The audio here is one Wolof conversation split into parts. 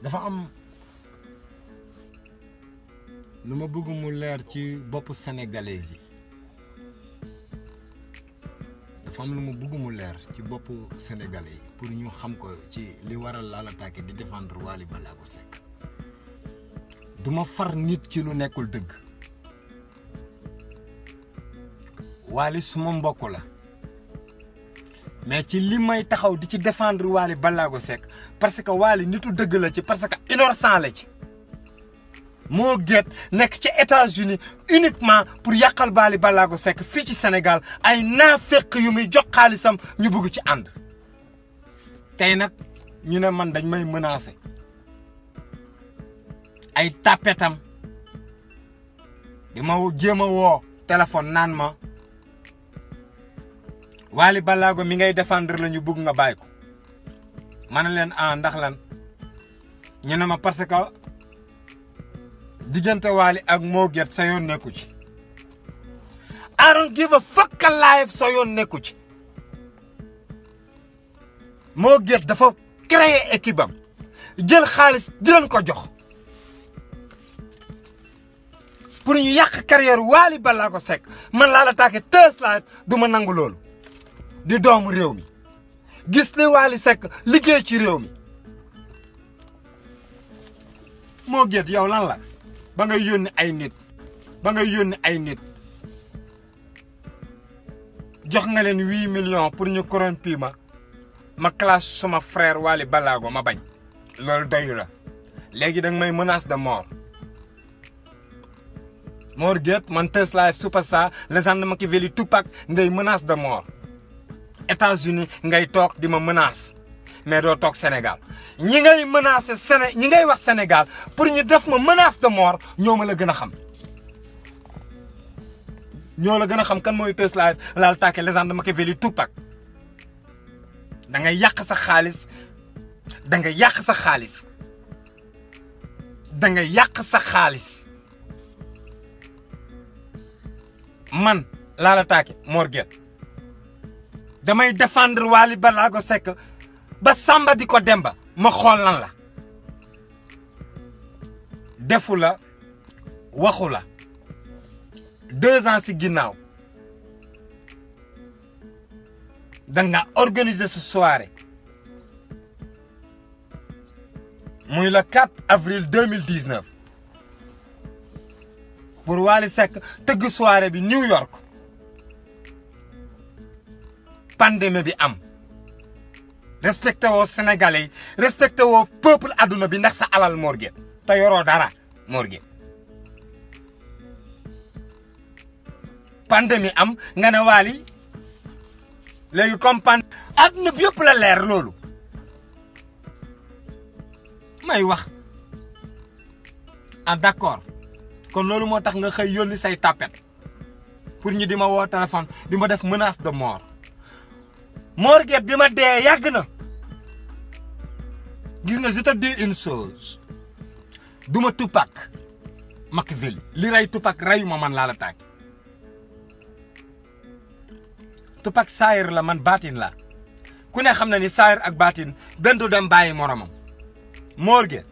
dafa am lu ma bëgg mu leer ci boppu sénégalais yi dafa am lu ma bëgg mu leer ci boppu sénégalais yi pour ñu xam ko ci li waral Lala Take di défendre Wally Ballago Seck duma far nit ci lu nekkul dëgg Wally suma mbokk la mais ci li may taxaw di ci défendre Wally Ballago Seck parce que Wally nitu dëgg la ci parce que innocent la ci moo géet nekk ci États-Unis uniquement pour yàqal Wally Ballago Seck fii ci Sénégal ay naafeq yu muy jox xaalisam ñu bëgg ci ànd tey nag ñu ne man dañ may menacer ay tapetam di ma jéem a woo téléphone naan ma Wally Ballago mi ngay défendre la ñu bëgg nga bàyyi ko ma ne leen ndax lan ñu ne ma parce que diggante Wally ak Mo Gates sa yoon nekku ci I don't give a fuck life sa yoon nekku ci Mo Gates dafa créer équipe am jël xaalis di leen ko jox pour ñu yàq carrière Wally Ballago Seck man Lala Take Thirst Life du ma nangu loolu di doomu réew mi gis li Wally Seck liggéey ci réew mi Mo Gates yow lan la ba ngay yónni ay nit jox nga leen 8 millions pour ñu corrompi ma classe suma frère Wally Ballago ma bañ loolu doyu la léegi da nga may menace de mort Mo Gates man Thirst Life superstar légende Machiavelli Tupac ngay menace de mort États-Unis ngay toog di ma menace mais doo toog Sénégal ñi ngay menacer ñi ngay wax Sénégal pour ñu def ma menace de mort ñoo ma la gën a xam ñoo la gën a xam kan mooy Thirst Life Lala Take légende Machiavelli Tupac da ngay yàq sa xaalis da ngay yàq sa xaalis da ngay yàq sa xaalis man Lala Take Mo Gates damay défendre Wally Ballago Seck ba Samba di ko Demba ma xool lan la defu la waxu la 2 ans ci ginnaaw da nga organiser ce soirée muy le 4 avril 2019 pour Wally Seck tëgg soirée bi New York pandémie bi am respecté woo Sénégalais yi respecté woo peuple adduna bi ndax sa alal Mo Gates te yoroo dara Mo Gates pandémie am nga ne Wally léegi comme adduna bi yëpp la leer loolu may wax d'accord kon loolu moo tax nga xëy yónni say tapet pour ñu di ma woo téléphone di ma def menace de mort Mo Gates bi ma dee yàgg na gis nga je te dis une chose duma Tupac Machiavelli li rey Tupac reyuma man Lala Take Tupac saayir la man baatin la ku ne xam na ni saayir ak baatin benn du dem bàyyi moromam Mo Gates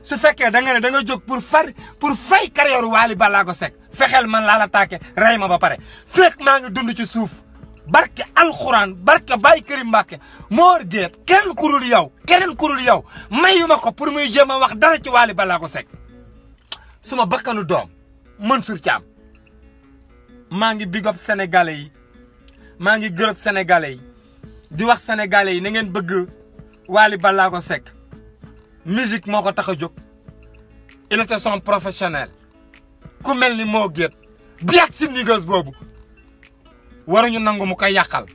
su fekkee da nga ne da nga jóg pour fay carrière Wally Ballago Seck fexeel man Lala Take rey ma ba pare fekk maa ngi dund ci suuf barke alxuraan barke Baye Karim Mbacke Mo Gates keneen kurul yow mayuma ko pour muy jéem a wax dara ci Wally Ballago Seck suma bakkanu doom Mansour Thiam maa ngi big up sénégalais yi maa ngi gërëm sénégalais yi di wax sénégalais yi na ngeen bëgg Wally Ballago Seck musique moo ko tax a jóg il était son professionnel ku mel ni Mo Gates biat si niggas boobu waruñu nangu mu koy yàqal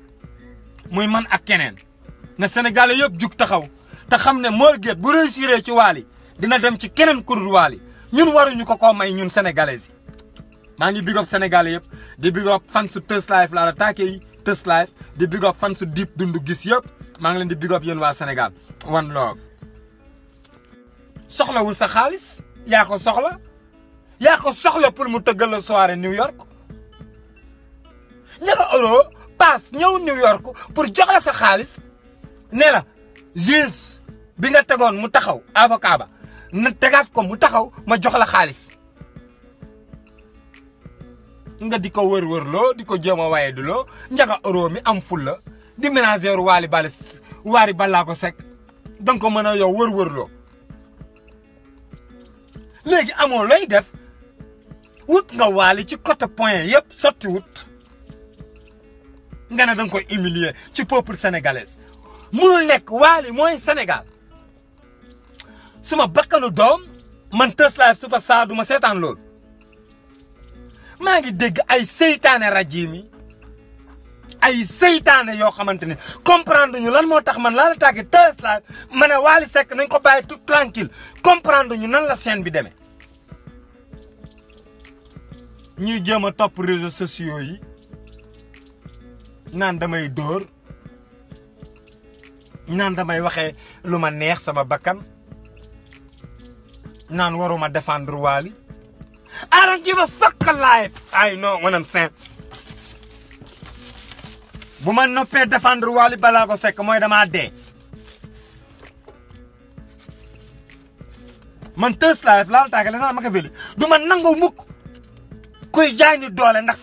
muy man ak keneen na sénégalais yëpp jug taxaw te xam ne Mo Gates bu réussir ci Wally dina dem ci keneen ku dul Wally ñun waruñu ko may ñun sénégalais yi maa ngi big up sénégalais yëpp di big up fan su Thirst Life Lala Take yi Thirst Life di big up fan su Dip Doundou Guiss yëpp maa ngi leen di big up yéen waa Sénégal one love soxlawul sa xaalis yaa ko soxla pour mu tëggal la soirée New York ñaka euro paas ñëw New York pour jox la sa xaalis ne la juste bi nga tegoon mu taxaw avocat ba na tegaat ko mu taxaw ma jox la xaalis nga di ko wër-wërloo di ko jéem a waaye du loo Ndiaga Euro mi am ful la di ménager Wally Ballago Seck danga ko mën a yow wër-wërloo léegi amoo looy def wut nga Wally ci côté point yëpp sotti wut nga ne danga koy humilier ci peuple sénégalais munul nekk Wally mooy Sénégal suma bakkanu doom man Teuss Live Superstar du ma seetaan loolu maa ngi dégg ay seytaane rajim yi ay seytaane yoo xamante ne comprendre ñu lan moo tax man laa la tàggee Teuss Live ma ne Wally Seck nañ ko bàyyi tout tranquille comprendre ñu nan la scène bi demee ñuy jéem a topp réseaux sociaux yi naan damay dóor naan damay waxee lu ma neex sama bakkan naan waruma défendre Wally. I don't give a fuck life. I know what I'm saying. bu ma noppee défendre Wally Ballago Seck mooy damaa dee. man Teuss Live laal tàgge la ma ko du ma nangu mukk kuy jaay ni doole ndax